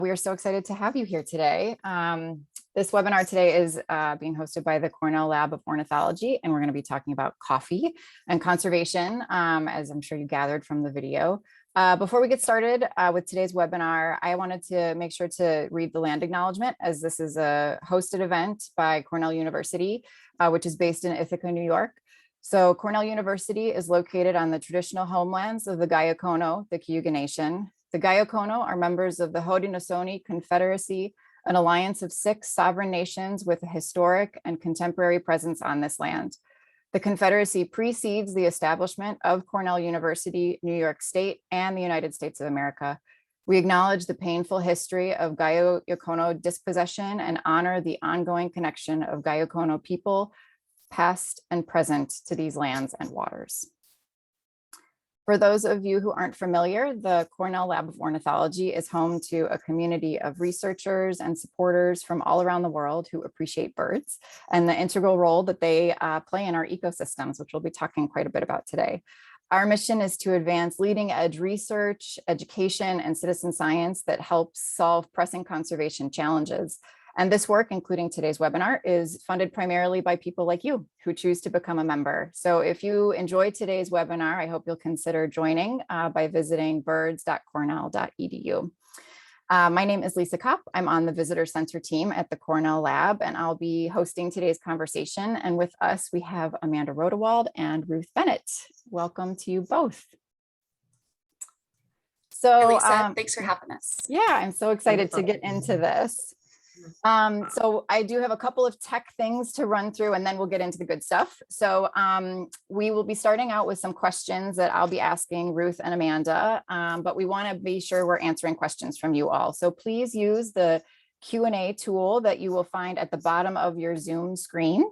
We are so excited to have you here today. This webinar today is being hosted by the Cornell Lab of Ornithology, and we're going to be talking about coffee and conservation, as I'm sure you gathered from the video. Before we get started with today's webinar, I wanted to make sure to read the land acknowledgement, as this is a hosted event by Cornell University, which is based in Ithaca, New York. So Cornell University is located on the traditional homelands of the Gayokono, the Cayuga Nation. The Gayokono are members of the Haudenosaunee Confederacy, an alliance of 6 sovereign nations with a historic and contemporary presence on this land. The Confederacy precedes the establishment of Cornell University, New York State, and the United States of America. We acknowledge the painful history of Gayokono dispossession and honor the ongoing connection of Gayokono people, past and present, to these lands and waters. For those of you who aren't familiar, the Cornell Lab of Ornithology is home to a community of researchers and supporters from all around the world who appreciate birds and the integral role that they play in our ecosystems, which we'll be talking quite a bit about today. Our mission is to advance leading edge research, education, and citizen science that helps solve pressing conservation challenges. And this work, including today's webinar, is funded primarily by people like you who choose to become a member. So if you enjoyed today's webinar, I hope you'll consider joining by visiting birds.cornell.edu. My name is Lisa Kopp. I'm on the Visitor Center team at the Cornell Lab, and I'll be hosting today's conversation. And with us, we have Amanda Rodewald and Ruth Bennett. Welcome to you both. So, hey Lisa, thanks for having us. Yeah, I'm so excited to get into this. So I do have a couple of tech things to run through, and then we'll get into the good stuff. So we will be starting out with some questions that I'll be asking Ruth and Amanda, but we want to be sure we're answering questions from you all. So please use the Q&A tool that you will find at the bottom of your Zoom screen.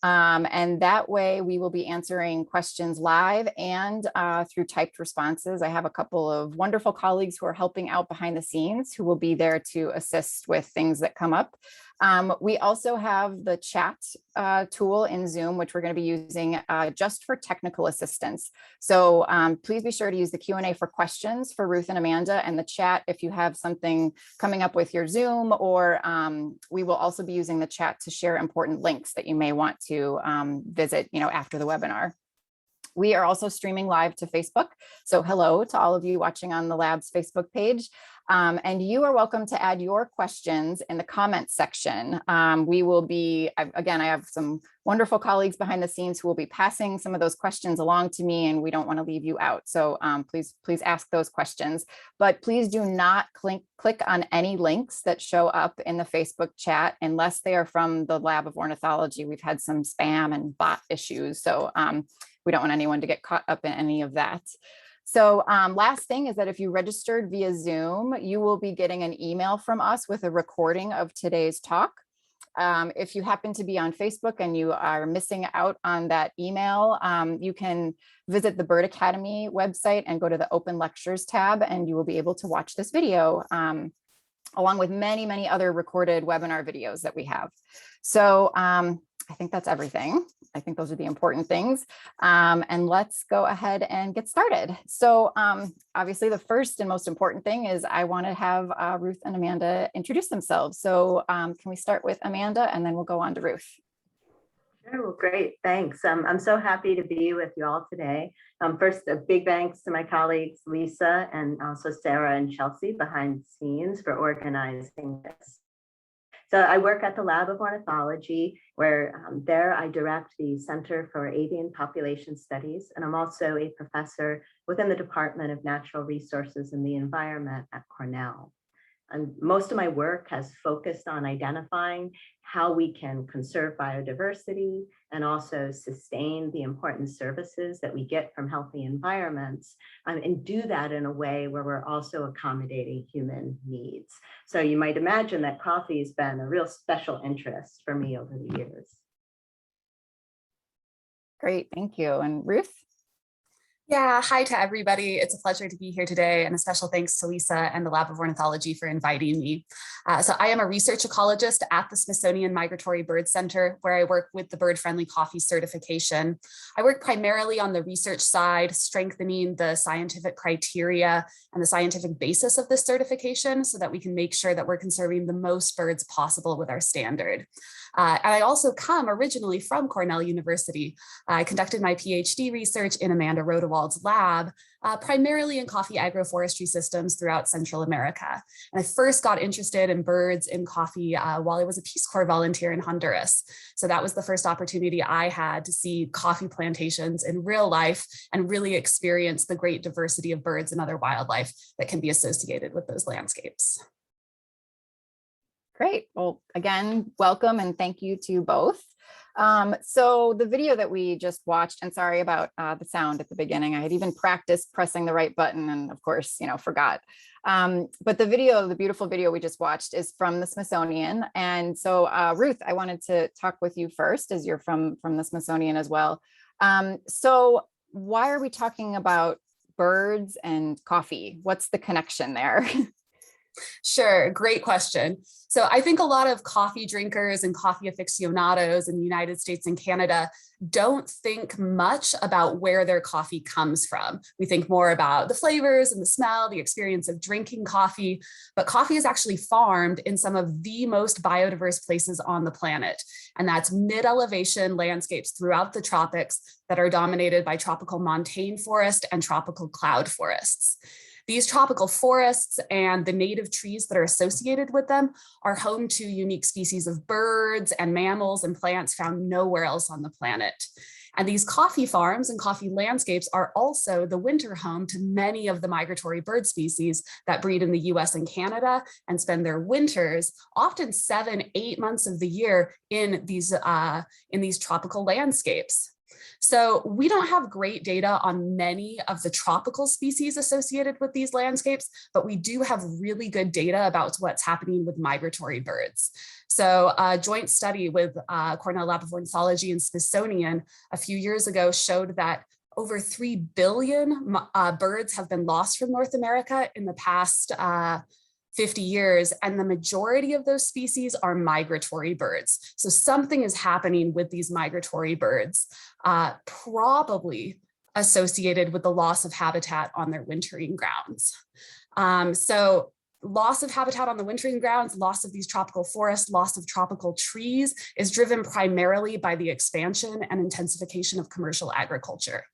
And that way we will be answering questions live and through typed responses. I have a couple of wonderful colleagues who are helping out behind the scenes who will be there to assist with things that come up. We also have the chat tool in Zoom, which we're going to be using just for technical assistance. So please be sure to use the Q&A for questions for Ruth and Amanda, and the chat if you have something coming up with your Zoom, or we will also be using the chat to share important links that you may want to visit, after the webinar. We are also streaming live to Facebook. So hello to all of you watching on the Lab's Facebook page. And you are welcome to add your questions in the comments section. We will be, again, I have some wonderful colleagues behind the scenes who will be passing some of those questions along to me, and we don't want to leave you out. So please ask those questions, but please do not click on any links that show up in the Facebook chat unless they are from the Lab of Ornithology. We've had some spam and bot issues, so we don't want anyone to get caught up in any of that. So last thing is that if you registered via Zoom, you will be getting an email from us with a recording of today's talk. If you happen to be on Facebook and you are missing out on that email, you can visit the Bird Academy website and go to the Open Lectures tab, and you will be able to watch this video along with many, many other recorded webinar videos that we have. So I think that's everything. I think those are the important things. And let's go ahead and get started. So obviously the first and most important thing is I want to have Ruth and Amanda introduce themselves. So can we start with Amanda, and then we'll go on to Ruth. Sure, well, great, thanks. I'm so happy to be with you all today. First, a big thanks to my colleagues, Lisa, and also Sarah and Chelsea behind the scenes for organizing this. So I work at the Lab of Ornithology, where there I direct the Center for Avian Population Studies, and I'm also a professor within the Department of Natural Resources and the Environment at Cornell. And most of my work has focused on identifying how we can conserve biodiversity and also sustain the important services that we get from healthy environments, and do that in a way where we're also accommodating human needs. So you might imagine that coffee has been a real special interest for me over the years. Great, thank you. And Ruth? Yeah, hi to everybody. It's a pleasure to be here today, and a special thanks to Lisa and the Lab of Ornithology for inviting me. So I am a research ecologist at the Smithsonian Migratory Bird Center, where I work with the bird-friendly coffee certification. I work primarily on the research side, strengthening the scientific criteria and the scientific basis of this certification so that we can make sure that we're conserving the most birds possible with our standard. And I also come originally from Cornell University. I conducted my PhD research in Amanda Rodewald's lab, primarily in coffee agroforestry systems throughout Central America. And I first got interested in birds in coffee while I was a Peace Corps volunteer in Honduras. So that was the first opportunity I had to see coffee plantations in real life and really experience the great diversity of birds and other wildlife that can be associated with those landscapes. Great. Well, again, welcome and thank you to both. So the video that we just watched, and sorry about the sound at the beginning, I had even practiced pressing the right button and of course, forgot. But the video, the beautiful video we just watched is from the Smithsonian. And so Ruth, I wanted to talk with you first as you're from the Smithsonian as well. So why are we talking about birds and coffee? What's the connection there? Sure, great question. So I think a lot of coffee drinkers and coffee aficionados in the United States and Canada don't think much about where their coffee comes from. We think more about the flavors and the smell, the experience of drinking coffee, but coffee is actually farmed in some of the most biodiverse places on the planet. And that's mid-elevation landscapes throughout the tropics that are dominated by tropical montane forest and tropical cloud forests. These tropical forests and the native trees that are associated with them are home to unique species of birds and mammals and plants found nowhere else on the planet. And these coffee farms and coffee landscapes are also the winter home to many of the migratory bird species that breed in the US and Canada and spend their winters, often 7-8 months of the year in these tropical landscapes. So we don't have great data on many of the tropical species associated with these landscapes, but we do have really good data about what's happening with migratory birds. So a joint study with Cornell Lab of Ornithology and Smithsonian a few years ago showed that over 3 billion birds have been lost from North America in the past 50 years, and the majority of those species are migratory birds. So something is happening with these migratory birds, probably associated with the loss of habitat on their wintering grounds. So loss of habitat on the wintering grounds, loss of these tropical forests, loss of tropical trees is driven primarily by the expansion and intensification of commercial agriculture.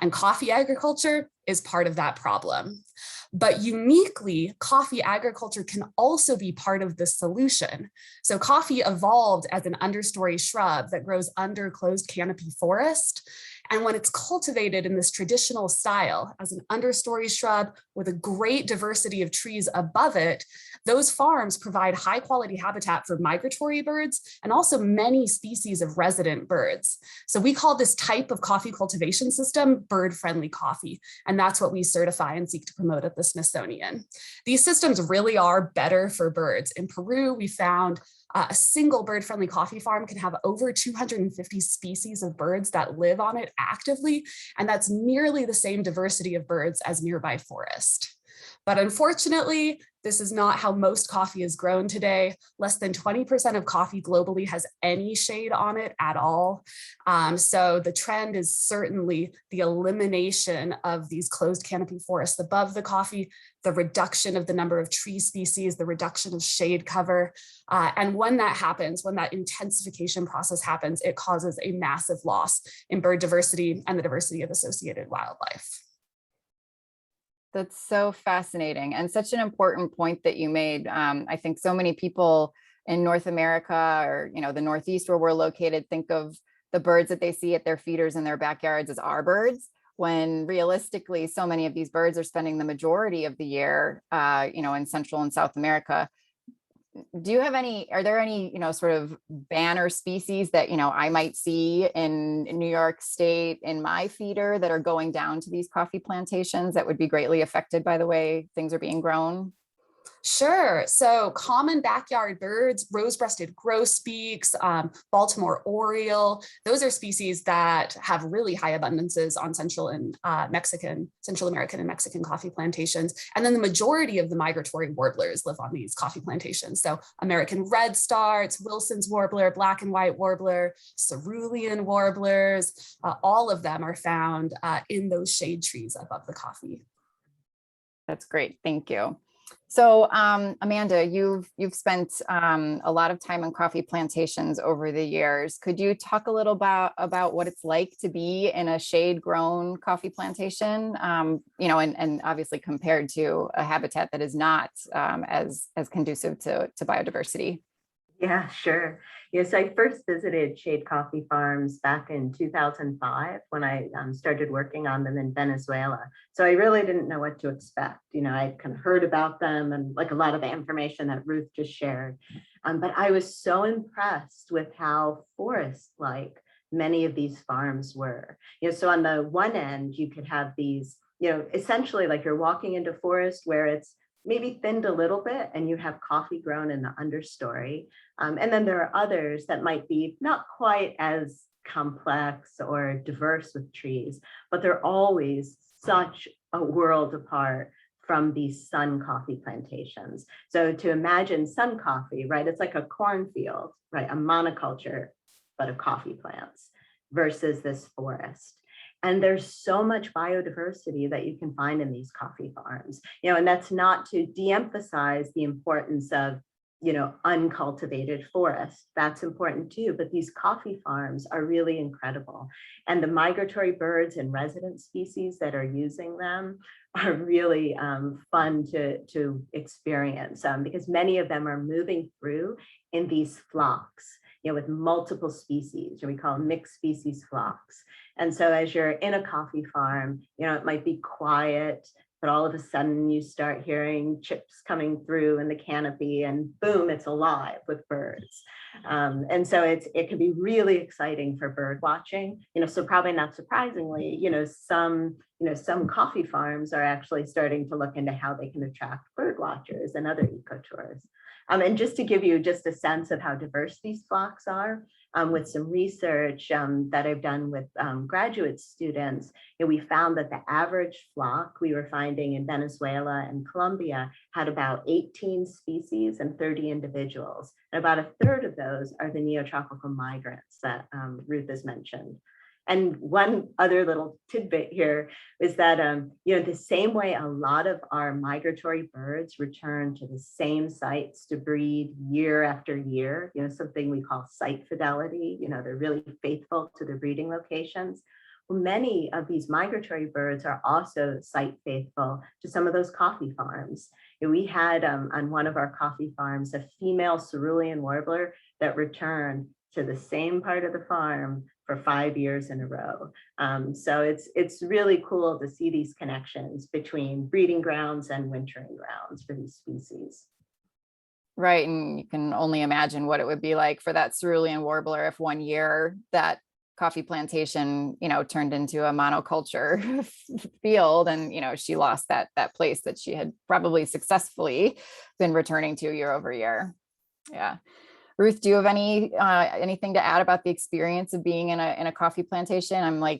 And coffee agriculture is part of that problem. But uniquely, coffee agriculture can also be part of the solution. So coffee evolved as an understory shrub that grows under closed canopy forest. And when it's cultivated in this traditional style as an understory shrub with a great diversity of trees above it, those farms provide high quality habitat for migratory birds and also many species of resident birds. So we call this type of coffee cultivation system bird-friendly coffee. And that's what we certify and seek to promote at the Smithsonian. These systems really are better for birds. In Peru, we found a single bird-friendly coffee farm can have over 250 species of birds that live on it actively, and that's nearly the same diversity of birds as nearby forest. But unfortunately, this is not how most coffee is grown today. Less than 20% of coffee globally has any shade on it at all. So the trend is certainly the elimination of these closed canopy forests above the coffee, the reduction of the number of tree species, the reduction of shade cover. And when that happens, when that intensification process happens, it causes a massive loss in bird diversity and the diversity of associated wildlife. That's so fascinating and such an important point that you made. I think so many people in North America or, the Northeast where we're located think of the birds that they see at their feeders in their backyards as our birds, when realistically, so many of these birds are spending the majority of the year, in Central and South America. Are there any, sort of banner species that, I might see in New York State in my feeder that are going down to these coffee plantations that would be greatly affected by the way things are being grown? Sure. So common backyard birds, rose-breasted grosbeaks, Baltimore oriole, those are species that have really high abundances on Central American and Mexican coffee plantations. And then the majority of the migratory warblers live on these coffee plantations. So American redstarts, Wilson's warbler, black and white warbler, cerulean warblers, all of them are found in those shade trees above the coffee. That's great. Thank you. So Amanda, you've spent a lot of time on coffee plantations over the years. Could you talk a little about what it's like to be in a shade grown coffee plantation, and obviously compared to a habitat that is not as conducive to biodiversity? Yeah, sure. Yes, I first visited shade coffee farms back in 2005 when I started working on them in Venezuela. So I really didn't know what to expect. I kind of heard about them and like a lot of the information that Ruth just shared. But I was so impressed with how forest-like many of these farms were. So on the one end, you could have these, essentially like you're walking into forest where it's maybe thinned a little bit and you have coffee grown in the understory. And then there are others that might be not quite as complex or diverse with trees, but they're always such a world apart from these sun coffee plantations. So to imagine sun coffee, right? It's like a cornfield, right? A monoculture, but of coffee plants versus this forest. And there's so much biodiversity that you can find in these coffee farms, and that's not to de-emphasize the importance of, uncultivated forest. That's important too, but these coffee farms are really incredible. And the migratory birds and resident species that are using them are really fun to experience because many of them are moving through in these flocks, with multiple species, we call them mixed species flocks. And so as you're in a coffee farm, it might be quiet, but all of a sudden you start hearing chips coming through in the canopy and boom, it's alive with birds. And so it can be really exciting for bird watching, so probably not surprisingly, some coffee farms are actually starting to look into how they can attract bird watchers and other ecotours. And just to give you just a sense of how diverse these flocks are, with some research that I've done with graduate students, we found that the average flock we were finding in Venezuela and Colombia had about 18 species and 30 individuals. And about a third of those are the neotropical migrants that Ruth has mentioned. And one other little tidbit here is that, the same way a lot of our migratory birds return to the same sites to breed year after year, something we call site fidelity, they're really faithful to their breeding locations. Well, many of these migratory birds are also site faithful to some of those coffee farms. We had on one of our coffee farms, a female cerulean warbler that returned to the same part of the farm for 5 years in a row. So it's really cool to see these connections between breeding grounds and wintering grounds for these species. Right, and you can only imagine what it would be like for that cerulean warbler if one year that coffee plantation, turned into a monoculture field and, she lost that place that she had probably successfully been returning to year over year. Yeah. Ruth, do you have anything to add about the experience of being in a coffee plantation? I'm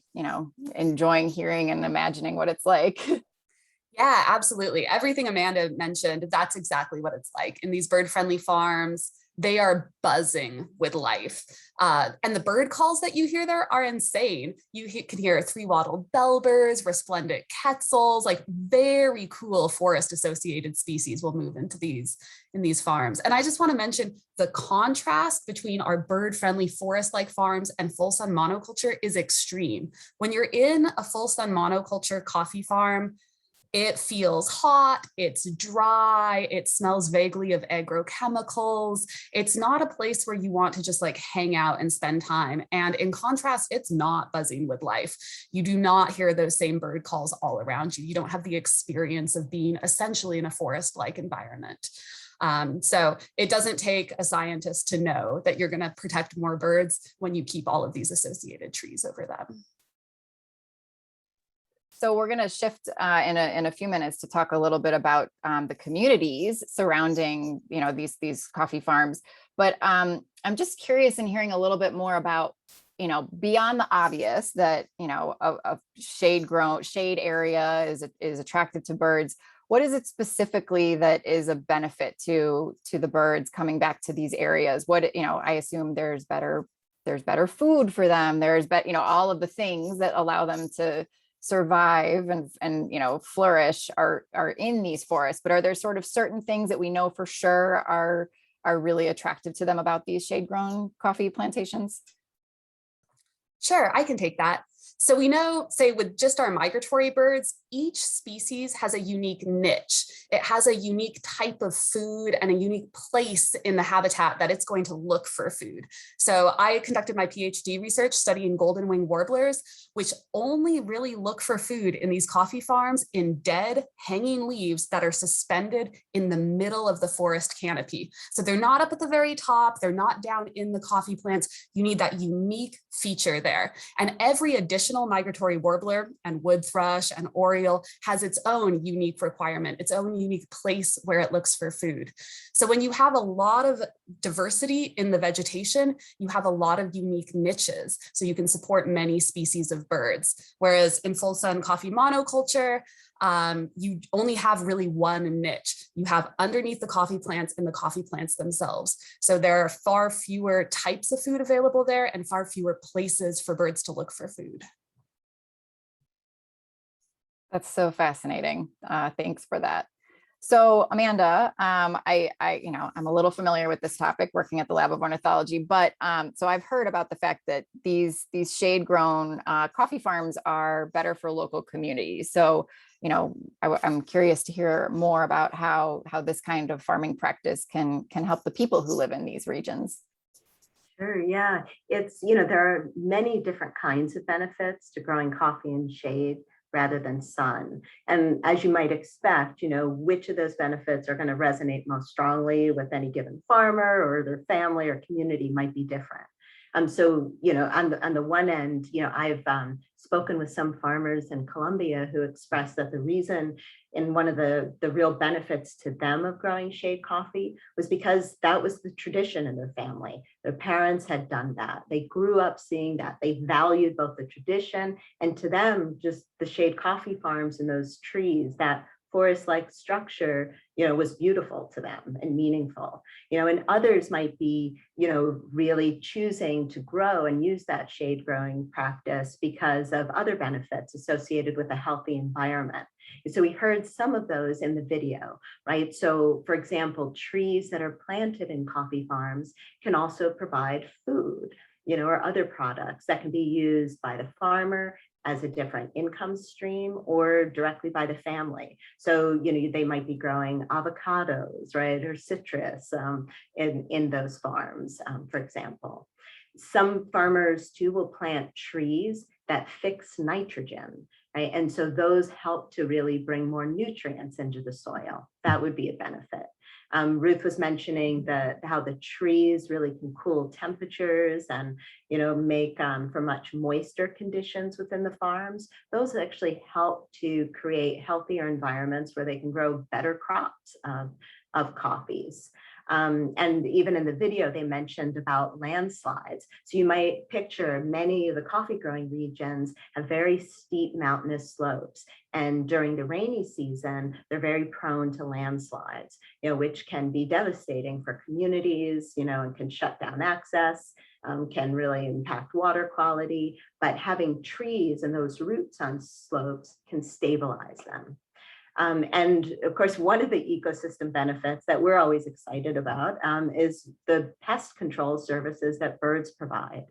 enjoying hearing and imagining what it's like. Yeah, absolutely. Everything Amanda mentioned, that's exactly what it's like. In these bird-friendly farms, they are buzzing with life. And the bird calls that you hear there are insane. You can hear three-wattled bellbirds, resplendent quetzals, like very cool forest-associated species will move into in these farms. And I just want to mention the contrast between our bird-friendly forest-like farms and full sun monoculture is extreme. When you're in a full sun monoculture coffee farm, it feels hot, it's dry, it smells vaguely of agrochemicals. It's not a place where you want to just hang out and spend time. And in contrast, it's not buzzing with life. You do not hear those same bird calls all around you. You don't have the experience of being essentially in a forest-like environment. So it doesn't take a scientist to know that you're going to protect more birds when you keep all of these associated trees over them. so we're going to shift in a few minutes to talk a little bit about the communities surrounding, these coffee farms. But I'm just curious in hearing a little bit more about, beyond the obvious that, a shade area is attractive to birds. What is it specifically that is a benefit to the birds coming back to these areas? I assume there's better food for them. There's all of the things that allow them to survive and flourish are in these forests. But are there sort of certain things that we know for sure are really attractive to them about these shade grown coffee plantations? Sure, I can take that. So we know, say with just our migratory birds, each species has a unique niche. It has a unique type of food and a unique place in the habitat that it's going to look for food. So I conducted my PhD research studying golden wing warblers, which only really look for food in these coffee farms in dead hanging leaves that are suspended in the middle of the forest canopy. So they're not up at the very top, they're not down in the coffee plants. You need that unique feature there. And every additional migratory warbler and wood thrush and oriole has its own unique requirement, its own unique place where it looks for food. So when you have a lot of diversity in the vegetation, you have a lot of unique niches. So you can support many species of birds. Whereas in full sun coffee monoculture, you only have really one niche. You have underneath the coffee plants and the coffee plants themselves. So there are far fewer types of food available there and far fewer places for birds to look for food. That's so fascinating. Thanks for that. So Amanda, I'm a little familiar with this topic working at the Lab of Ornithology, but so I've heard about the fact that these shade grown coffee farms are better for local communities. So, I'm curious to hear more about how this kind of farming practice can help the people who live in these regions. Sure, yeah. It's, there are many different kinds of benefits to growing coffee in shade rather than sun. And as you might expect, which of those benefits are going to resonate most strongly with any given farmer or their family or community might be different. So, on the one end, I've spoken with some farmers in Colombia who expressed that the reason and one of the real benefits to them of growing shade coffee was because that was the tradition in their family. Their parents had done that. They grew up seeing that. They valued both the tradition and to them, just the shade coffee farms and those trees, that forest-like structure, was beautiful to them and meaningful, and others might be, really choosing to grow and use that shade growing practice because of other benefits associated with a healthy environment. And so we heard some of those in the video, right? So for example, trees that are planted in coffee farms can also provide food, or other products that can be used by the farmer as a different income stream or directly by the family. So, they might be growing avocados, right, or citrus in those farms, for example. Some farmers too will plant trees that fix nitrogen, right? And so those help to really bring more nutrients into the soil. That would be a benefit. Ruth was mentioning how the trees really can cool temperatures and make for much moister conditions within the farms. Those actually help to create healthier environments where they can grow better crops of coffees. And even in the video, they mentioned about landslides. So you might picture many of the coffee growing regions have very steep mountainous slopes. And during the rainy season, they're very prone to landslides, which can be devastating for communities, and can shut down access, can really impact water quality. But having trees and those roots on slopes can stabilize them. And of course, one of the ecosystem benefits that we're always excited about is the pest control services that birds provide.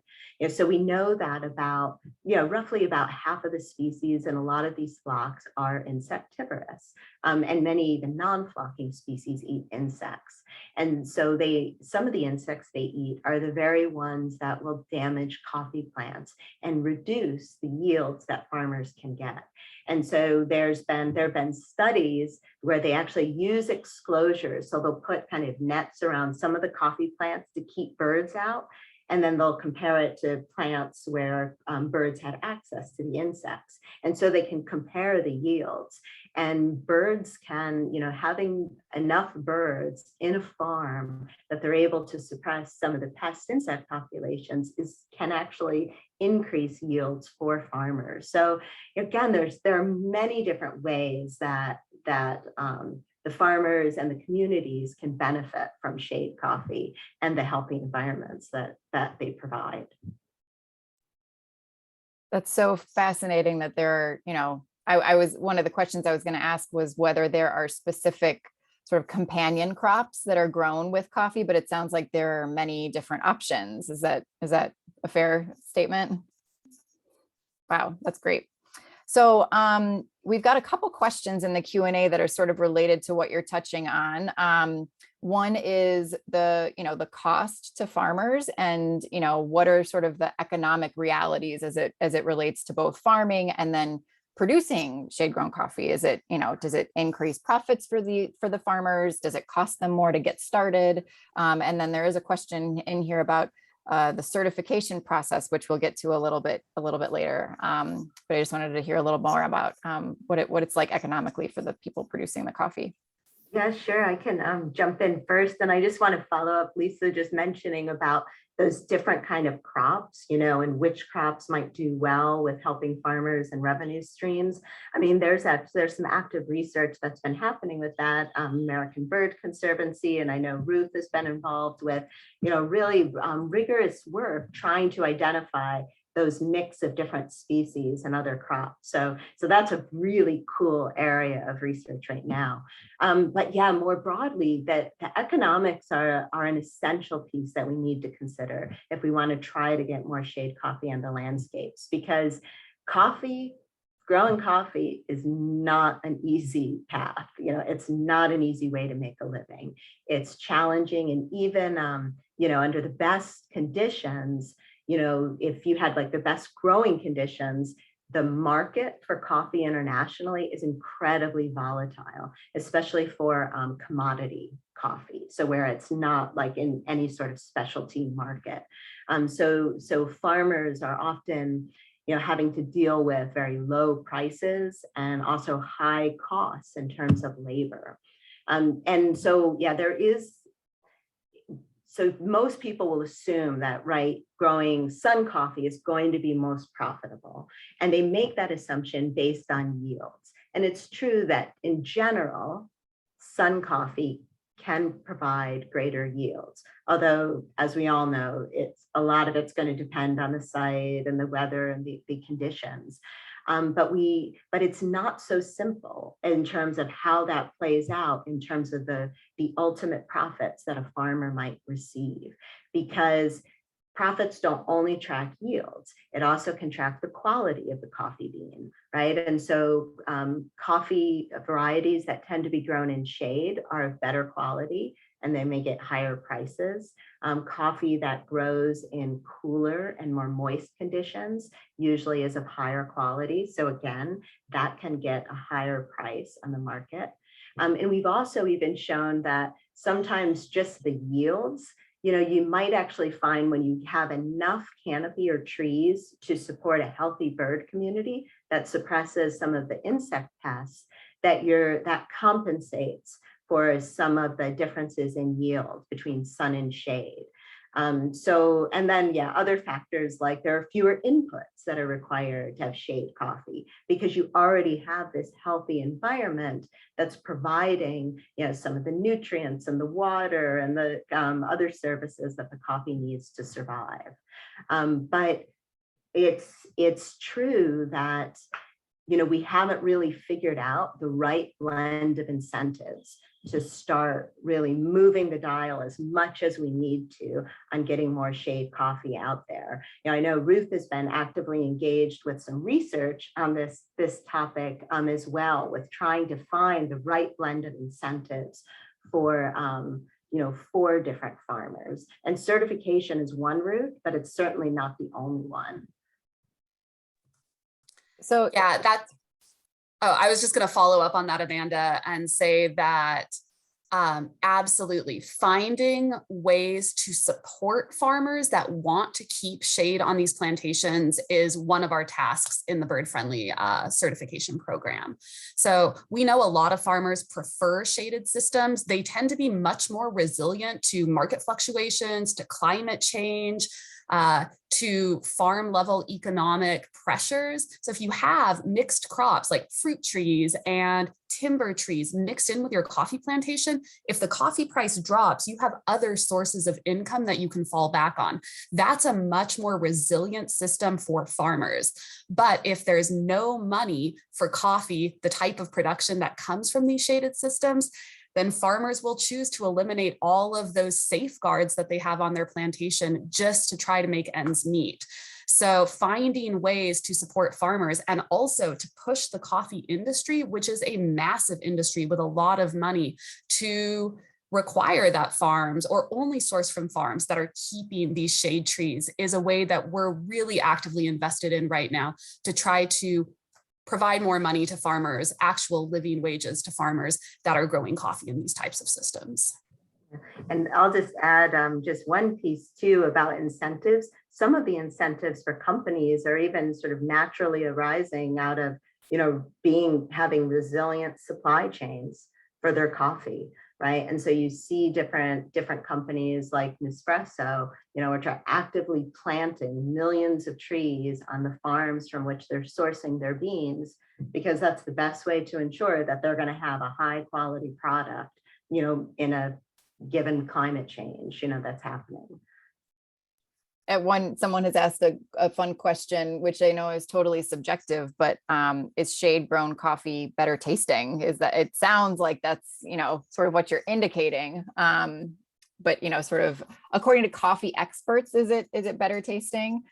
So we know that about, roughly about half of the species in a lot of these flocks are insectivorous, and many even non-flocking species eat insects. And so some of the insects they eat are the very ones that will damage coffee plants and reduce the yields that farmers can get. And so there have been studies where they actually use exclosures. So they'll put kind of nets around some of the coffee plants to keep birds out. and then they'll compare it to plants where birds had access to the insects. And so they can compare the yields. And birds can, having enough birds in a farm that they're able to suppress some of the pest insect populations can actually increase yields for farmers. So again, there are many different ways that the farmers and the communities can benefit from shade coffee and the healthy environments that they provide. That's so fascinating that there are, I was, one of the questions I was going to ask was whether there are specific sort of companion crops that are grown with coffee, but it sounds like there are many different options. Is that a fair statement? Wow, that's great. So we've got a couple questions in the Q&A that are sort of related to what you're touching on. One is the cost to farmers, and what are sort of the economic realities as it relates to both farming and then producing shade-grown coffee. Is it, does it increase profits for the farmers? Does it cost them more to get started? And then there is a question in here about the certification process, which we'll get to a little bit later. But I just wanted to hear a little more about what it's like economically for the people producing the coffee. Yeah, sure. I can jump in first. And I just want to follow up Lisa just mentioning about those different kind of crops, and which crops might do well with helping farmers and revenue streams. I mean, there's some active research that's been happening with that. American Bird Conservancy, and I know Ruth has been involved with, really rigorous work trying to identify those mix of different species and other crops. So that's a really cool area of research right now. But yeah, more broadly, that the economics are an essential piece that we need to consider if we want to try to get more shade coffee on the landscapes, because growing coffee is not an easy path. It's not an easy way to make a living. It's challenging, and even under the best conditions, if you had like the best growing conditions, the market for coffee internationally is incredibly volatile, especially for commodity coffee. So where it's not like in any sort of specialty market. So farmers are often, having to deal with very low prices and also high costs in terms of labor. And so, yeah, so most people will assume that, growing sun coffee is going to be most profitable. And they make that assumption based on yields. And it's true that in general, sun coffee can provide greater yields. Although, as we all know, a lot of it's going to depend on the site and the weather and the conditions. But it's not so simple in terms of how that plays out in terms of the ultimate profits that a farmer might receive, because profits don't only track yields, it also can track the quality of the coffee bean, right? And so coffee varieties that tend to be grown in shade are of better quality, and they may get higher prices. Coffee that grows in cooler and more moist conditions usually is of higher quality. So again, that can get a higher price on the market. And we've also even shown that sometimes just the yields, you might actually find when you have enough canopy or trees to support a healthy bird community that suppresses some of the insect pests, that compensates for some of the differences in yield between sun and shade. And then, other factors like there are fewer inputs that are required to have shade coffee, because you already have this healthy environment that's providing, some of the nutrients and the water and the other services that the coffee needs to survive. But it's true that, we haven't really figured out the right blend of incentives to start really moving the dial as much as we need to on getting more shade coffee out there. I know Ruth has been actively engaged with some research on this topic as well, with trying to find the right blend of incentives for for different farmers. And certification is one route, but it's certainly not the only one. So yeah, I was just going to follow up on that, Amanda, and say that Absolutely. Finding ways to support farmers that want to keep shade on these plantations is one of our tasks in the bird friendly certification program. So we know a lot of farmers prefer shaded systems. They tend to be much more resilient to market fluctuations, to climate change, to farm level economic pressures. So if you have mixed crops like fruit trees and timber trees mixed in with your coffee plantation, if the coffee price drops, you have other sources of income that you can fall back on. That's a much more resilient system for farmers. But if there's no money for coffee, the type of production that comes from these shaded systems, then farmers will choose to eliminate all of those safeguards that they have on their plantation just to try to make ends meet. So finding ways to support farmers and also to push the coffee industry, which is a massive industry with a lot of money, to require that farms or only source from farms that are keeping these shade trees, is a way that we're really actively invested in right now to try to provide more money to farmers, actual living wages to farmers that are growing coffee in these types of systems. And I'll just add just one piece too about incentives. Some of the incentives for companies are even sort of naturally arising out of, having resilient supply chains for their coffee, right? And so you see different companies like Nespresso, which are actively planting millions of trees on the farms from which they're sourcing their beans, because that's the best way to ensure that they're going to have a high quality product, in a given climate change, that's happening. Someone has asked a fun question, which I know is totally subjective, but is shade grown coffee better tasting? It sounds like that's, sort of what you're indicating. But, sort of according to coffee experts, is it better tasting?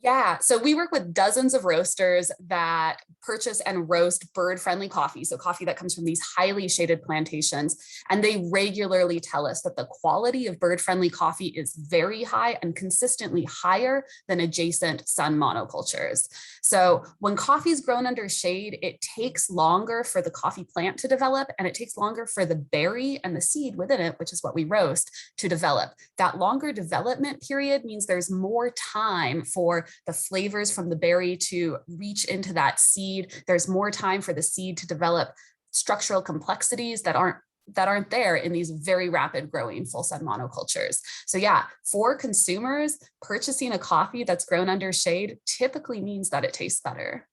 Yeah, so we work with dozens of roasters that purchase and roast bird-friendly coffee, so coffee that comes from these highly shaded plantations, and they regularly tell us that the quality of bird-friendly coffee is very high and consistently higher than adjacent sun monocultures. So when coffee is grown under shade, it takes longer for the coffee plant to develop, and it takes longer for the berry and the seed within it, which is what we roast, to develop. That longer development period means there's more time for the flavors from the berry to reach into that seed. There's more time for the seed to develop structural complexities that aren't there in these very rapid growing full sun monocultures. So yeah, for consumers, purchasing a coffee that's grown under shade typically means that it tastes better.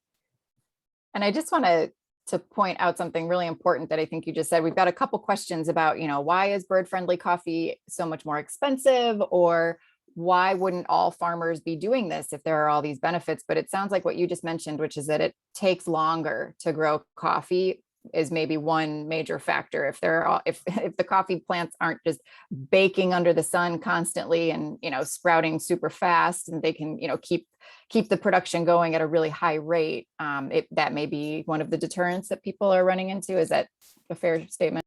And I just want to point out something really important that I think you just said. We've got a couple questions about, why is bird friendly coffee so much more expensive, or why wouldn't all farmers be doing this if there are all these benefits? But it sounds like what you just mentioned, which is that it takes longer to grow coffee, is maybe one major factor. If the coffee plants aren't just baking under the sun constantly and sprouting super fast, and they can keep the production going at a really high rate, that may be one of the deterrents that people are running into. Is that a fair statement?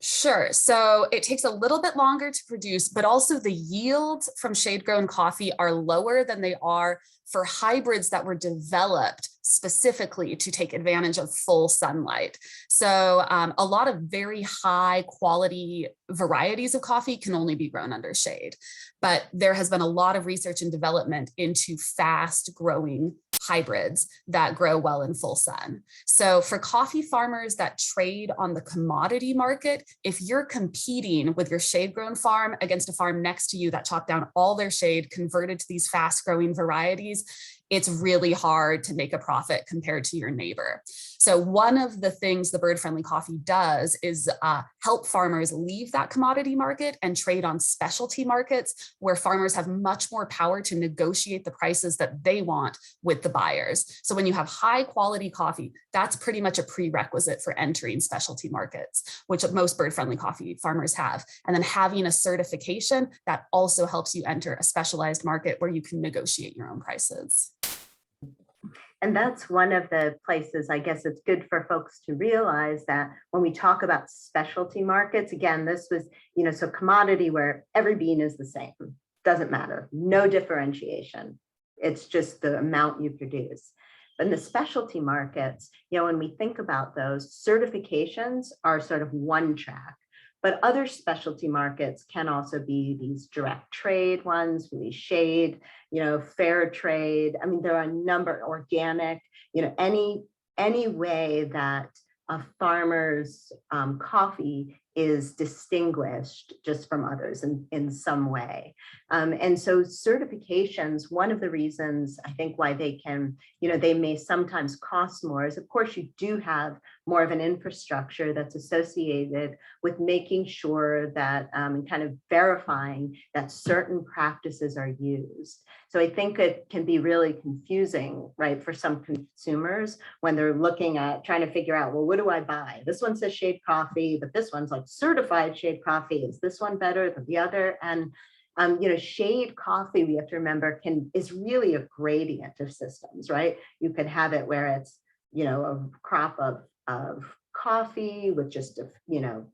Sure. So it takes a little bit longer to produce, but also the yields from shade-grown coffee are lower than they are for hybrids that were developed specifically to take advantage of full sunlight. So a lot of very high quality varieties of coffee can only be grown under shade. But there has been a lot of research and development into fast growing hybrids that grow well in full sun. So for coffee farmers that trade on the commodity market, if you're competing with your shade grown farm against a farm next to you that chopped down all their shade, converted to these fast growing varieties, it's really hard to make a profit compared to your neighbor. So one of the things the bird friendly coffee does is help farmers leave that commodity market and trade on specialty markets where farmers have much more power to negotiate the prices that they want with the buyers. So when you have high quality coffee, that's pretty much a prerequisite for entering specialty markets, which most bird friendly coffee farmers have. And then having a certification that also helps you enter a specialized market where you can negotiate your own prices. And that's one of the places, I guess it's good for folks to realize that when we talk about specialty markets, again, this was, so commodity where every bean is the same, doesn't matter, no differentiation. It's just the amount you produce. But in the specialty markets, when we think about those, certifications are sort of one track, But other specialty markets can also be these direct trade ones, these shade, fair trade. I mean, there are a number, organic, any way that a farmer's coffee is distinguished just from others in some way. And so certifications, one of the reasons I think why they can, they may sometimes cost more is, of course, you do have more of an infrastructure that's associated with making sure that and kind of verifying that certain practices are used. So I think it can be really confusing, right, for some consumers when they're looking at trying to figure out, well, what do I buy? This one says shade coffee, but this one's like certified shade coffee. Is this one better than the other? And shade coffee, we have to remember, is really a gradient of systems, right? You could have it where it's, a crop of coffee with just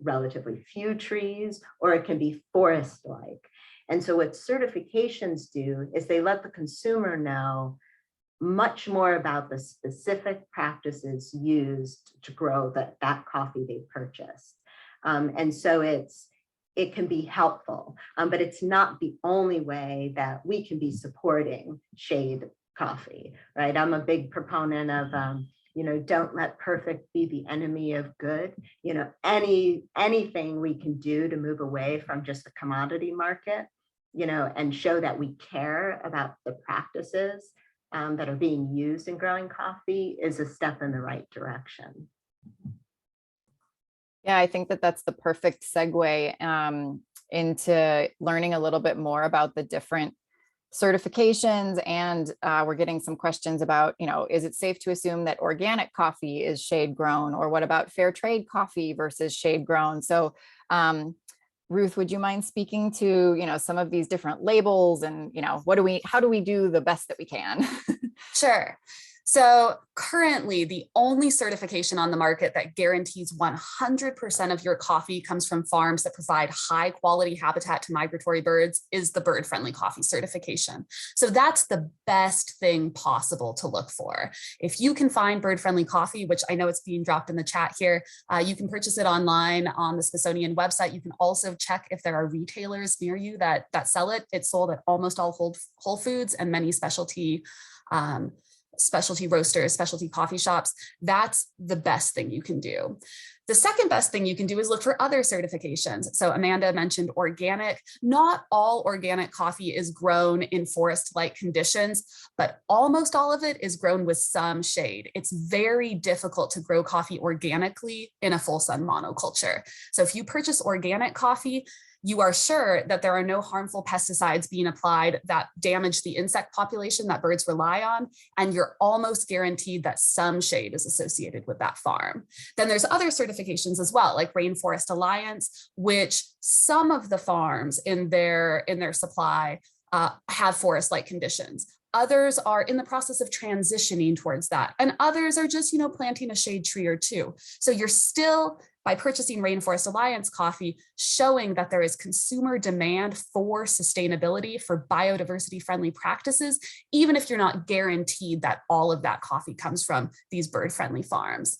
relatively few trees, or it can be forest-like. And so what certifications do is they let the consumer know much more about the specific practices used to grow that coffee they purchased. And so it can be helpful, but it's not the only way that we can be supporting shade coffee, right? I'm a big proponent of, don't let perfect be the enemy of good. Anything we can do to move away from just the commodity market, and show that we care about the practices that are being used in growing coffee is a step in the right direction. Yeah, I think that's the perfect segue into learning a little bit more about the different certifications. And we're getting some questions about, is it safe to assume that organic coffee is shade grown, or what about fair trade coffee versus shade grown? So Ruth, would you mind speaking to, some of these different labels and, how do we do the best that we can? Sure. So currently, the only certification on the market that guarantees 100% of your coffee comes from farms that provide high quality habitat to migratory birds is the bird friendly coffee certification. So that's the best thing possible to look for. If you can find bird friendly coffee, which I know it's being dropped in the chat here, you can purchase it online on the Smithsonian website. You can also check if there are retailers near you that sell it. It's sold at almost all Whole Foods and many specialty roasters, specialty coffee shops. That's the best thing you can do. The second best thing you can do is look for other certifications. So Amanda mentioned organic. Not all organic coffee is grown in forest-like conditions, but almost all of it is grown with some shade. It's very difficult to grow coffee organically in a full sun monoculture. So if you purchase organic coffee, you are sure that there are no harmful pesticides being applied that damage the insect population that birds rely on, and you're almost guaranteed that some shade is associated with that farm. Then there's other certifications as well, like Rainforest Alliance, which some of the farms in their supply have forest-like conditions. Others are in the process of transitioning towards that, and others are just, planting a shade tree or two. So you're still, by purchasing Rainforest Alliance coffee, showing that there is consumer demand for sustainability, for biodiversity friendly practices, even if you're not guaranteed that all of that coffee comes from these bird friendly farms.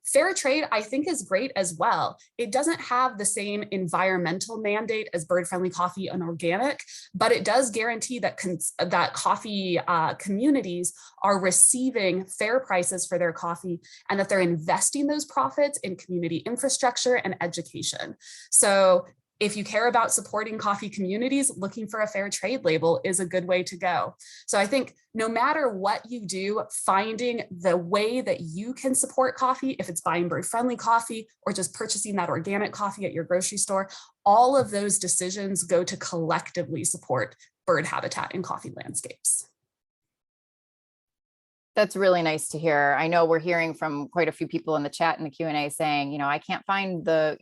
Fair trade, I think, is great as well. It doesn't have the same environmental mandate as bird friendly coffee and organic, but it does guarantee that that coffee communities are receiving fair prices for their coffee, and that they're investing those profits in community infrastructure and education. So if you care about supporting coffee communities, looking for a fair trade label is a good way to go. So I think no matter what you do, finding the way that you can support coffee, if it's buying bird friendly coffee or just purchasing that organic coffee at your grocery store, all of those decisions go to collectively support bird habitat in coffee landscapes. That's really nice to hear. I know we're hearing from quite a few people in the chat and the Q&A saying, I can't find the,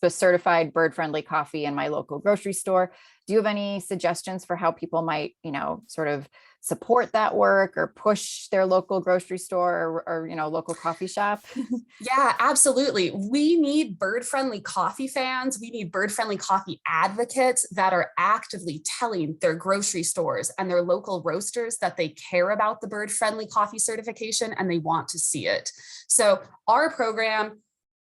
certified bird-friendly coffee in my local grocery store. Do you have any suggestions for how people might, sort of support that work or push their local grocery store or local coffee shop? Yeah, absolutely. We need bird-friendly coffee fans. We need bird-friendly coffee advocates that are actively telling their grocery stores and their local roasters that they care about the bird-friendly coffee certification and they want to see it. So our program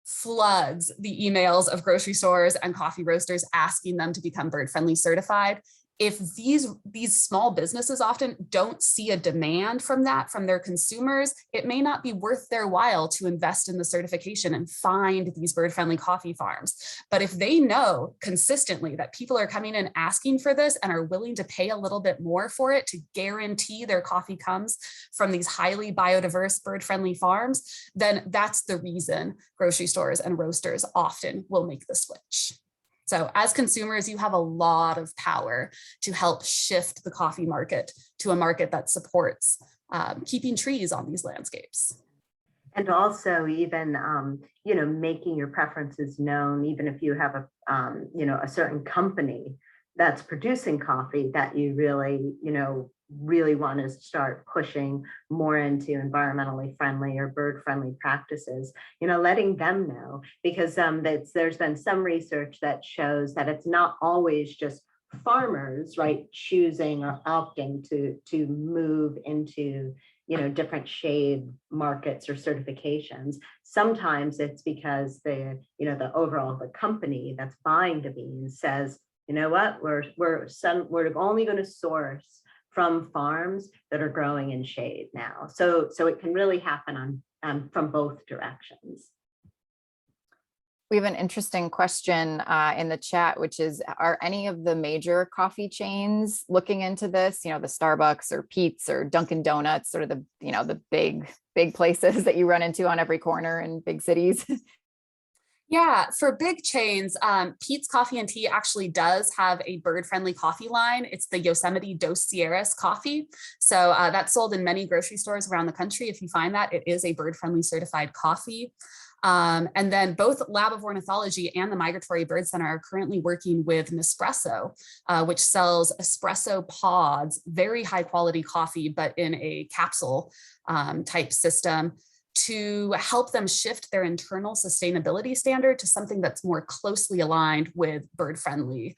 floods the emails of grocery stores and coffee roasters asking them to become bird friendly certified. If these small businesses often don't see a demand from their consumers, it may not be worth their while to invest in the certification and find these bird-friendly coffee farms. But if they know consistently that people are coming in asking for this and are willing to pay a little bit more for it to guarantee their coffee comes from these highly biodiverse bird-friendly farms, then that's the reason grocery stores and roasters often will make the switch. So as consumers, you have a lot of power to help shift the coffee market to a market that supports keeping trees on these landscapes. And also even, making your preferences known, even if you have a certain company that's producing coffee that you really want to start pushing more into environmentally friendly or bird friendly practices, letting them know, because there's been some research that shows that it's not always just farmers, right, choosing or opting to move into different shade markets or certifications. Sometimes it's because the company that's buying the beans says, you know what, we're only going to source from farms that are growing in shade now. So it can really happen on from both directions. We have an interesting question in the chat, which is, are any of the major coffee chains looking into this? The Starbucks or Pete's or Dunkin' Donuts, sort of the big places that you run into on every corner in big cities. Yeah, for big chains, Pete's Coffee and Tea actually does have a bird-friendly coffee line. It's the Yosemite Dos Sierras coffee. So that's sold in many grocery stores around the country. If you find that, it is a bird-friendly certified coffee. And then both Lab of Ornithology and the Migratory Bird Center are currently working with Nespresso, which sells espresso pods, very high quality coffee, but in a capsule type system, to help them shift their internal sustainability standard to something that's more closely aligned with bird-friendly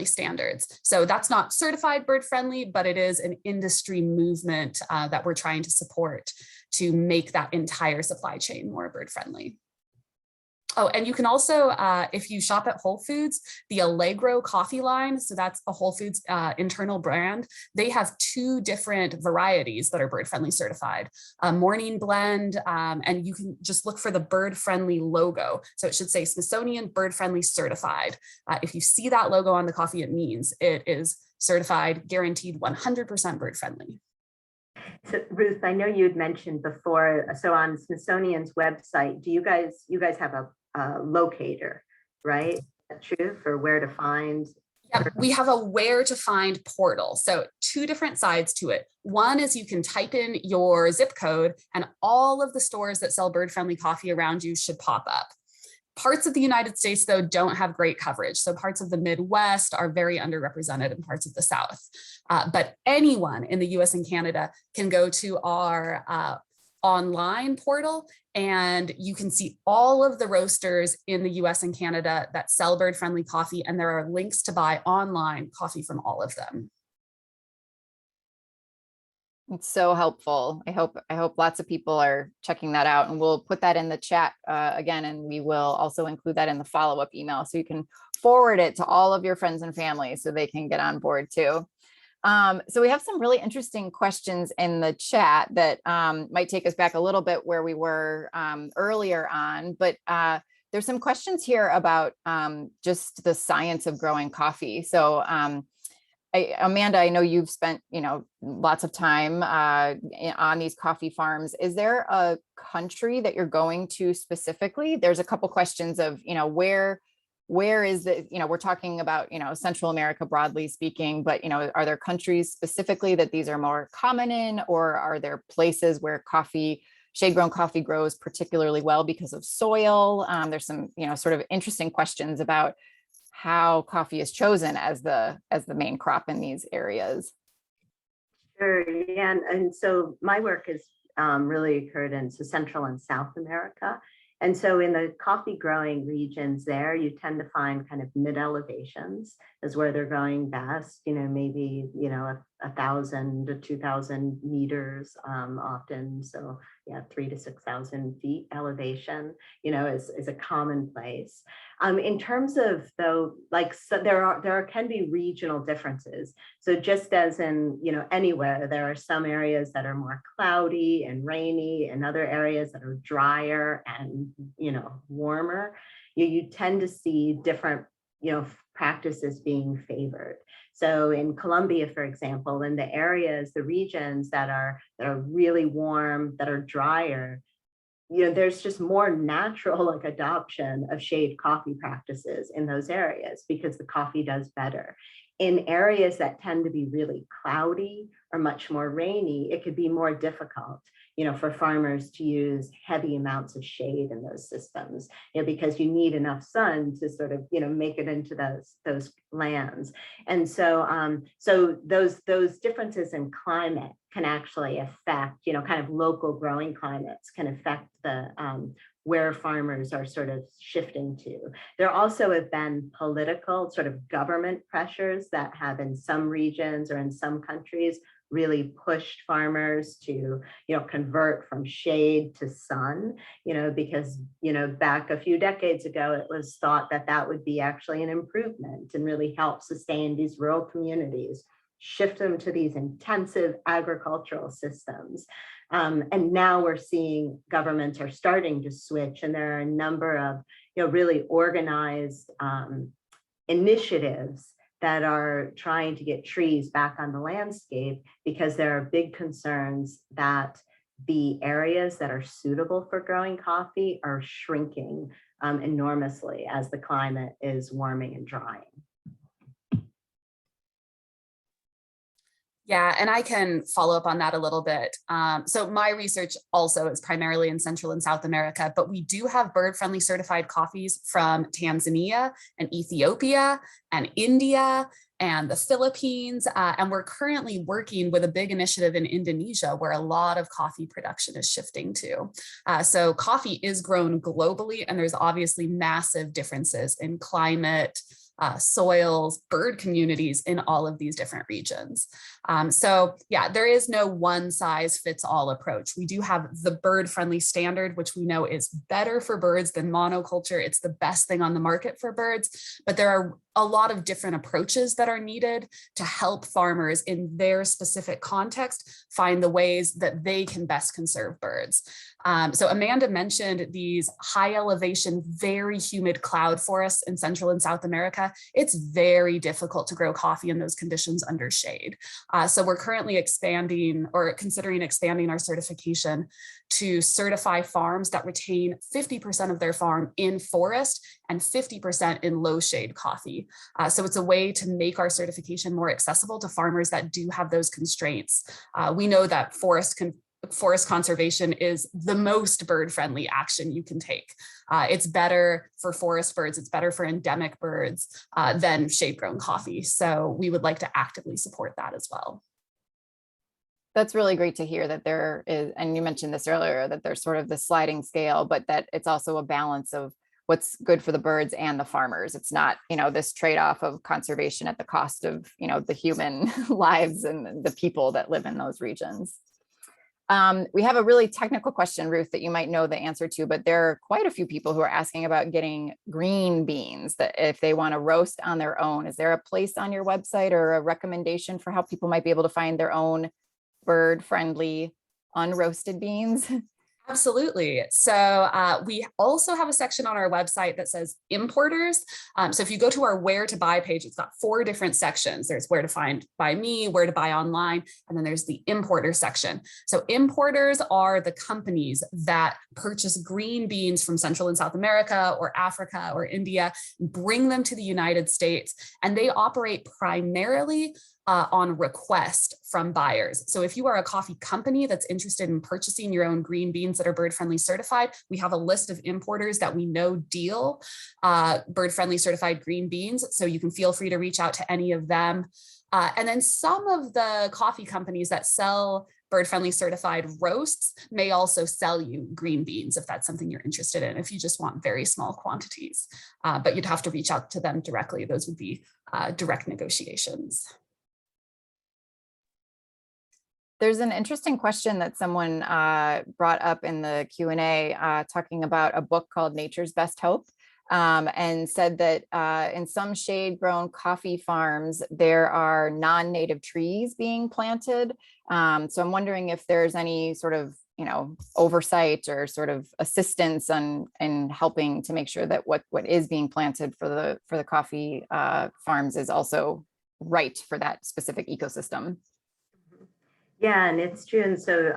standards. So that's not certified bird-friendly, but it is an industry movement that we're trying to support to make that entire supply chain more bird-friendly. Oh, and you can also, if you shop at Whole Foods, the Allegro coffee line, so that's a Whole Foods internal brand, they have 2 different varieties that are bird-friendly certified, a morning blend, and you can just look for the bird-friendly logo. So it should say Smithsonian bird-friendly certified. If you see that logo on the coffee, it means it is certified, guaranteed 100% bird-friendly. So Ruth, I know you had mentioned before, so on Smithsonian's website, do you guys have a locator, right? Is that true, for where to find? Yep, we have a where to find portal. So 2 different sides to it. One is you can type in your zip code and all of the stores that sell bird-friendly coffee around you should pop up. Parts of the United States, though, don't have great coverage. So parts of the Midwest are very underrepresented in parts of the South. But anyone in the US and Canada can go to our online portal, and you can see all of the roasters in the US and Canada that sell bird-friendly coffee, and there are links to buy online coffee from all of them. It's so helpful. I hope lots of people are checking that out, and we'll put that in the chat again, and we will also include that in the follow-up email, so you can forward it to all of your friends and family so they can get on board too. So we have some really interesting questions in the chat that might take us back a little bit where we were earlier on, but there's some questions here about just the science of growing coffee. So Amanda, I know you've spent, lots of time on these coffee farms. Is there a country that you're going to specifically? There's a couple questions of, where is it, we're talking about, Central America, broadly speaking, but, are there countries specifically that these are more common in, or are there places where shade-grown coffee grows particularly well because of soil? There's some, sort of interesting questions about how coffee is chosen as the main crop in these areas. Sure, yeah, and so my work has really occurred in Central and South America. And so in the coffee growing regions there, you tend to find kind of mid elevations is where they're growing best, maybe, 1,000 to 2,000 meters often. So yeah, 3,000 to 6,000 feet elevation, is a commonplace. In terms of though, like, so there can be regional differences. So just as in, anywhere, there are some areas that are more cloudy and rainy and other areas that are drier and, warmer. You tend to see different, practices being favored. So in Colombia, for example, in the areas, the regions that are really warm, that are drier, there's just more natural like adoption of shade coffee practices in those areas because the coffee does better. In areas that tend to be really cloudy or much more rainy, it could be more difficult, for farmers to use heavy amounts of shade in those systems, because you need enough sun to sort of, make it into those lands. And so, so those differences in climate can actually affect, kind of local growing climates can affect the where farmers are sort of shifting to. There also have been political sort of government pressures that have in some regions or in some countries really pushed farmers to, convert from shade to sun, because, back a few decades ago, it was thought that that would be actually an improvement and really help sustain these rural communities, shift them to these intensive agricultural systems. And now we're seeing governments are starting to switch, and there are a number of, really organized initiatives that are trying to get trees back on the landscape because there are big concerns that the areas that are suitable for growing coffee are shrinking enormously as the climate is warming and drying. Yeah, and I can follow up on that a little bit. So my research also is primarily in Central and South America, but we do have bird-friendly certified coffees from Tanzania and Ethiopia and India and the Philippines. And we're currently working with a big initiative in Indonesia where a lot of coffee production is shifting to. So coffee is grown globally, and there's obviously massive differences in climate, soils, bird communities in all of these different regions. So yeah, there is no one size fits all approach. We do have the bird friendly standard, which we know is better for birds than monoculture. It's the best thing on the market for birds, but there are a lot of different approaches that are needed to help farmers in their specific context find the ways that they can best conserve birds. So Amanda mentioned these high elevation, very humid cloud forests in Central and South America. It's very difficult to grow coffee in those conditions under shade. So we're currently expanding or considering expanding our certification to certify farms that retain 50% of their farm in forest and 50% in low shade coffee. So it's a way to make our certification more accessible to farmers that do have those constraints. We know that forest conservation is the most bird-friendly action you can take. It's better for forest birds, it's better for endemic birds than shade-grown coffee. So we would like to actively support that as well. That's really great to hear that there is, and you mentioned this earlier, that there's sort of the sliding scale, but that it's also a balance of what's good for the birds and the farmers. It's not, this trade-off of conservation at the cost of, the human lives and the people that live in those regions. We have a really technical question, Ruth, that you might know the answer to, but there are quite a few people who are asking about getting green beans that if they want to roast on their own. Is there a place on your website or a recommendation for how people might be able to find their own bird-friendly unroasted beans? Absolutely. So we also have a section on our website that says importers. So if you go to our where to buy page, it's got 4 different sections. There's where to find by me, where to buy online, and then there's the importer section. So importers are the companies that purchase green beans from Central and South America or Africa or India, bring them to the United States, and they operate primarily on request from buyers. So if you are a coffee company that's interested in purchasing your own green beans that are bird-friendly certified, we have a list of importers that we know deal bird-friendly certified green beans. So you can feel free to reach out to any of them. And then some of the coffee companies that sell bird-friendly certified roasts may also sell you green beans if that's something you're interested in, if you just want very small quantities. But you'd have to reach out to them directly. Those would be direct negotiations. There's an interesting question that someone brought up in the Q&A talking about a book called Nature's Best Hope, and said that in some shade-grown coffee farms, there are non-native trees being planted. So I'm wondering if there's any sort of, oversight or sort of assistance in helping to make sure that what is being planted for the coffee farms is also right for that specific ecosystem. Yeah, and it's true. And so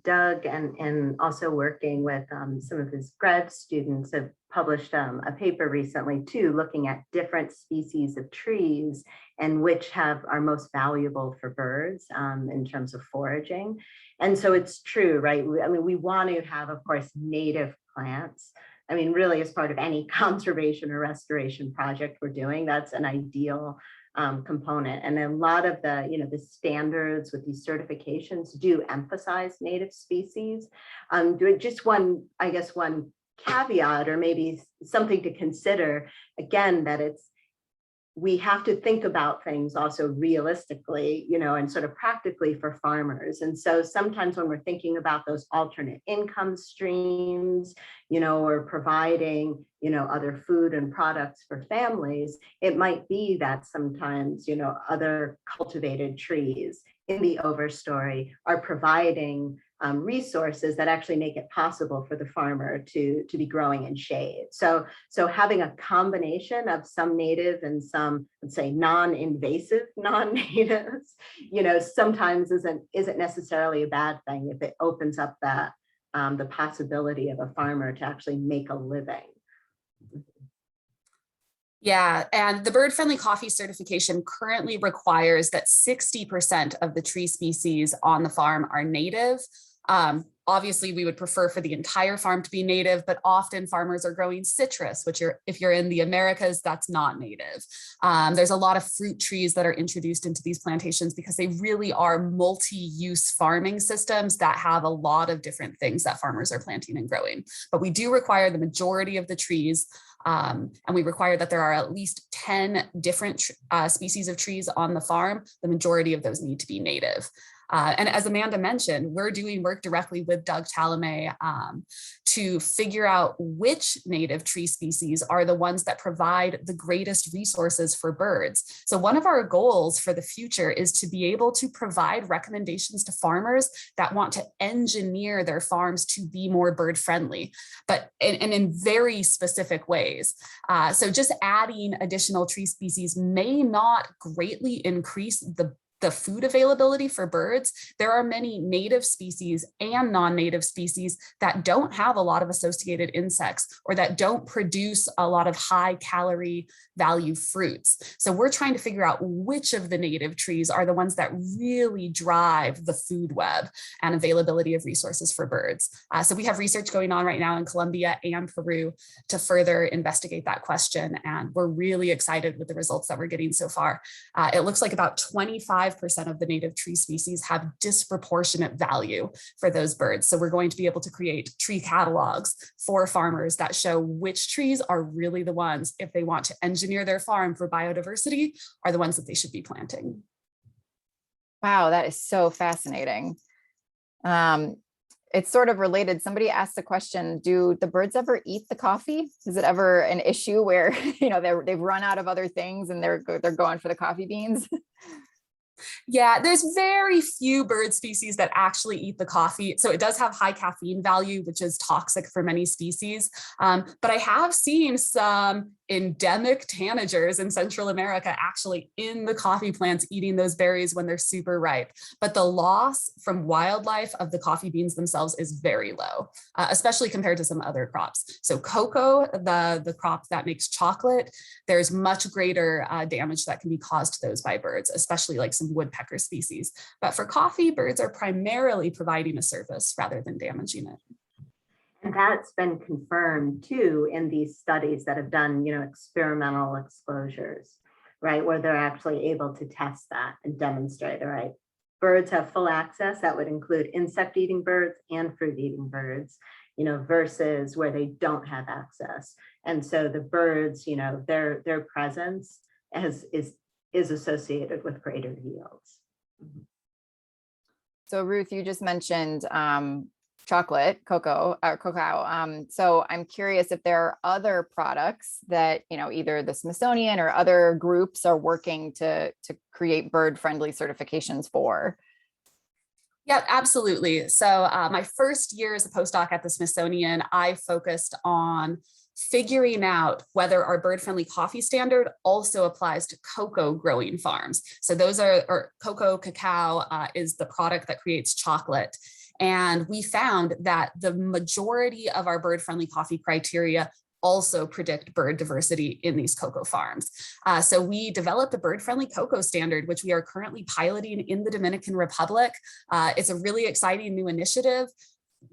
Doug and also working with some of his grad students have published a paper recently too, looking at different species of trees and which are most valuable for birds in terms of foraging. And so it's true, right? I mean, we want to have, of course, native plants. I mean, really, as part of any conservation or restoration project we're doing, that's an ideal component. And a lot of the standards with these certifications do emphasize native species. Just one caveat, or maybe something to consider, again, that we have to think about things also realistically, and sort of practically for farmers. And so sometimes when we're thinking about those alternate income streams, or providing, other food and products for families, it might be that sometimes, other cultivated trees in the overstory are providing resources that actually make it possible for the farmer to be growing in shade. So having a combination of some native and some, let's say, non-invasive non-natives, sometimes isn't necessarily a bad thing if it opens up that the possibility of a farmer to actually make a living. Yeah, and the bird-friendly coffee certification currently requires that 60% of the tree species on the farm are native. Obviously, we would prefer for the entire farm to be native, but often farmers are growing citrus, which if you're in the Americas, that's not native. There's a lot of fruit trees that are introduced into these plantations because they really are multi-use farming systems that have a lot of different things that farmers are planting and growing. But we do require the majority of the trees, and we require that there are at least 10 different species of trees on the farm. The majority of those need to be native. And as Amanda mentioned, we're doing work directly with Doug Talamay to figure out which native tree species are the ones that provide the greatest resources for birds. So one of our goals for the future is to be able to provide recommendations to farmers that want to engineer their farms to be more bird friendly, but in very specific ways. So just adding additional tree species may not greatly increase the food availability for birds. There are many native species and non-native species that don't have a lot of associated insects or that don't produce a lot of high calorie value fruits. So we're trying to figure out which of the native trees are the ones that really drive the food web and availability of resources for birds. So we have research going on right now in Colombia and Peru to further investigate that question. And we're really excited with the results that we're getting so far. It looks like about 25% of the native tree species have disproportionate value for those birds. So we're going to be able to create tree catalogs for farmers that show which trees are really the ones, if they want to engineer their farm for biodiversity, are the ones that they should be planting. Wow, that is so fascinating. It's sort of related. Somebody asked the question, do the birds ever eat the coffee? Is it ever an issue where, they've run out of other things and they're going for the coffee beans? Yeah, there's very few bird species that actually eat the coffee. So it does have high caffeine value, which is toxic for many species. But I have seen some endemic tanagers in Central America actually in the coffee plants eating those berries when they're super ripe. But the loss from wildlife of the coffee beans themselves is very low, especially compared to some other crops. So cocoa, the crop that makes chocolate, there's much greater damage that can be caused to those by birds, especially like some woodpecker species. But for coffee, birds are primarily providing a service rather than damaging it. And that's been confirmed too in these studies that have done, experimental exposures, right, where they're actually able to test that and demonstrate, all right, birds have full access. That would include insect-eating birds and fruit-eating birds, versus where they don't have access. And so the birds, their presence is associated with greater yields. So Ruth, you just mentioned chocolate, cocoa, or cacao. So I'm curious if there are other products that, either the Smithsonian or other groups are working to create bird-friendly certifications for. Yeah, absolutely. So my first year as a postdoc at the Smithsonian, I focused on figuring out whether our bird-friendly coffee standard also applies to cocoa growing farms. So those or cocoa, cacao is the product that creates chocolate. And we found that the majority of our bird-friendly coffee criteria also predict bird diversity in these cocoa farms. So we developed a bird-friendly cocoa standard, which we are currently piloting in the Dominican Republic. It's a really exciting new initiative.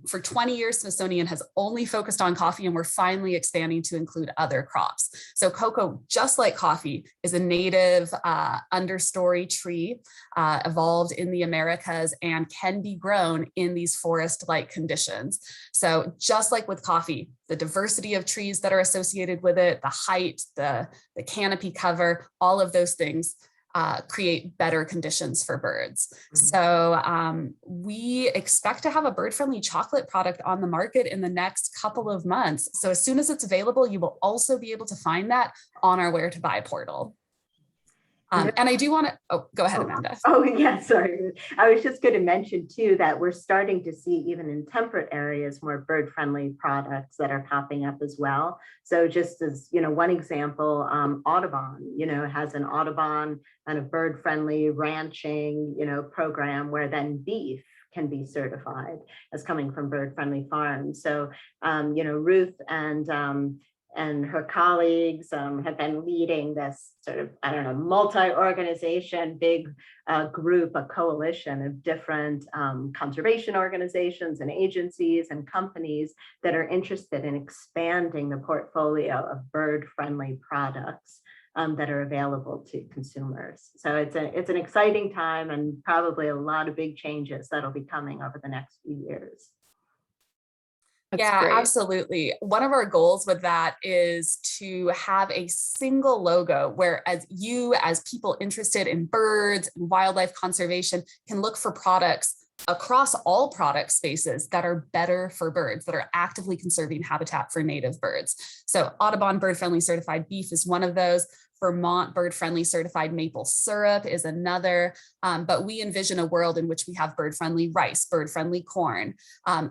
For 20 years, Smithsonian has only focused on coffee, and we're finally expanding to include other crops. So cocoa, just like coffee, is a native understory tree evolved in the Americas and can be grown in these forest-like conditions. So just like with coffee, the diversity of trees that are associated with it, the height, the canopy cover, all of those things create better conditions for birds. So we expect to have a bird-friendly chocolate product on the market in the next couple of months. So as soon as it's available, you will also be able to find that on our Where to Buy portal. And I do want to, go ahead, Amanda. Oh, yeah, sorry. I was just going to mention too that we're starting to see even in temperate areas more bird-friendly products that are popping up as well. So just as, one example, Audubon, has an Audubon kind of bird-friendly ranching, program where then beef can be certified as coming from bird-friendly farms. So, Ruth and her colleagues have been leading this sort of, multi-organization, big group, a coalition of different conservation organizations and agencies and companies that are interested in expanding the portfolio of bird-friendly products that are available to consumers. So it's an exciting time and probably a lot of big changes that'll be coming over the next few years. Yeah, absolutely. One of our goals with that is to have a single logo where as people interested in birds and wildlife conservation can look for products across all product spaces that are better for birds, that are actively conserving habitat for native birds. So Audubon bird-friendly certified beef is one of those. Vermont bird-friendly certified maple syrup is another, but we envision a world in which we have bird-friendly rice, bird-friendly corn,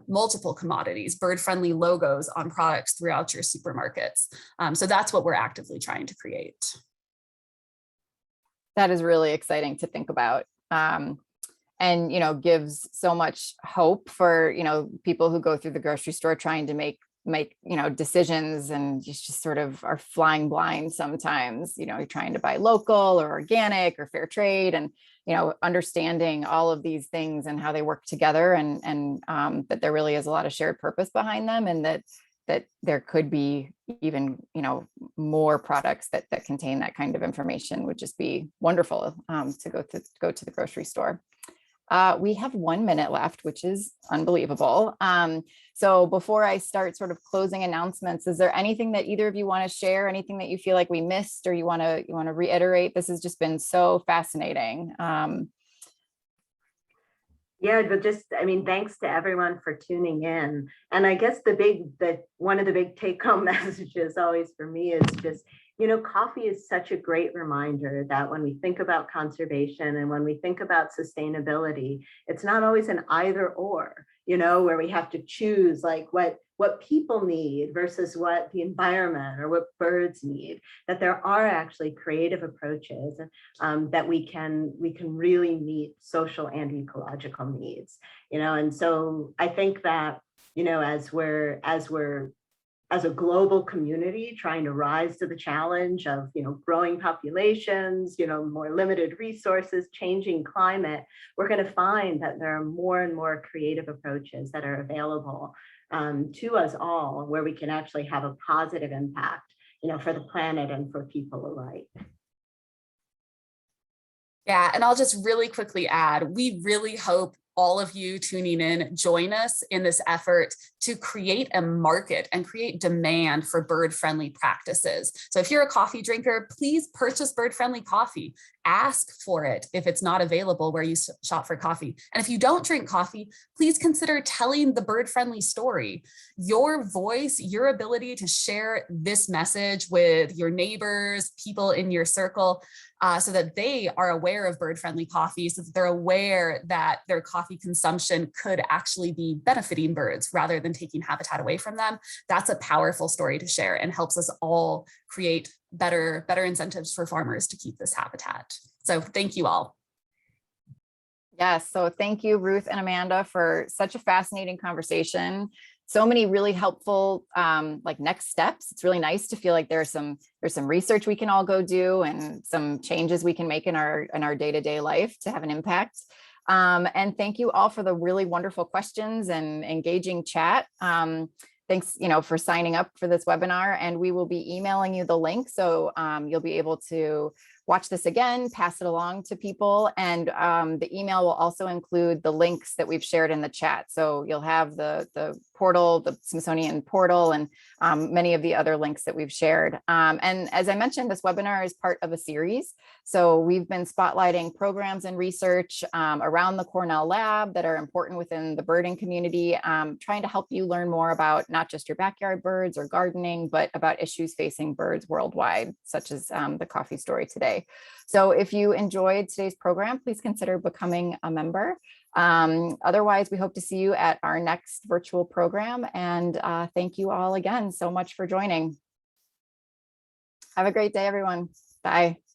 multiple commodities, bird-friendly logos on products throughout your supermarkets. So that's what we're actively trying to create. That is really exciting to think about. And, gives so much hope for, people who go through the grocery store trying to make decisions and just sort of are flying blind sometimes. You're trying to buy local or organic or fair trade, and understanding all of these things and how they work together, and that there really is a lot of shared purpose behind them, and that there could be even more products that contain that kind of information would just be wonderful to go to the grocery store. We have 1 minute left, which is unbelievable. So before I start sort of closing announcements, is there anything that either of you want to share, anything that you feel like we missed or you want to reiterate? This has just been so fascinating. Yeah, but thanks to everyone for tuning in. And I guess one of the big take-home messages always for me is just, coffee is such a great reminder that when we think about conservation and when we think about sustainability, it's not always an either or, where we have to choose like what people need versus what the environment or what birds need, that there are actually creative approaches that we can really meet social and ecological needs, and so I think that, as a global community trying to rise to the challenge of, growing populations, more limited resources, changing climate, we're going to find that there are more and more creative approaches that are available to us all, where we can actually have a positive impact, for the planet and for people alike. Yeah, and I'll just really quickly add, we really hope all of you tuning in join us in this effort to create a market and create demand for bird-friendly practices. So if you're a coffee drinker, please purchase bird-friendly coffee. ask for it if it's not available where you shop for coffee. And if you don't drink coffee, please consider telling the bird-friendly story. Your voice, your ability to share this message with your neighbors, people in your circle, so that they are aware of bird-friendly coffee, so that they're aware that their coffee consumption could actually be benefiting birds rather than taking habitat away from them. That's a powerful story to share and helps us all create better incentives for farmers to keep this habitat. So thank you all. Yes, so thank you, Ruth and Amanda, for such a fascinating conversation. So many really helpful like next steps. It's really nice to feel like there's some research we can all go do and some changes we can make in our day-to-day life to have an impact. And thank you all for the really wonderful questions and engaging chat. Thanks, for signing up for this webinar, and we will be emailing you the link. So you'll be able to watch this again, pass it along to people. And the email will also include the links that we've shared in the chat. So you'll have the portal, the Smithsonian portal, and many of the other links that we've shared. And as I mentioned, this webinar is part of a series. So we've been spotlighting programs and research around the Cornell lab that are important within the birding community, trying to help you learn more about not just your backyard birds or gardening, but about issues facing birds worldwide, such as the coffee story today. So if you enjoyed today's program, please consider becoming a member. Otherwise, we hope to see you at our next virtual program. And thank you all again so much for joining. Have a great day, everyone. Bye.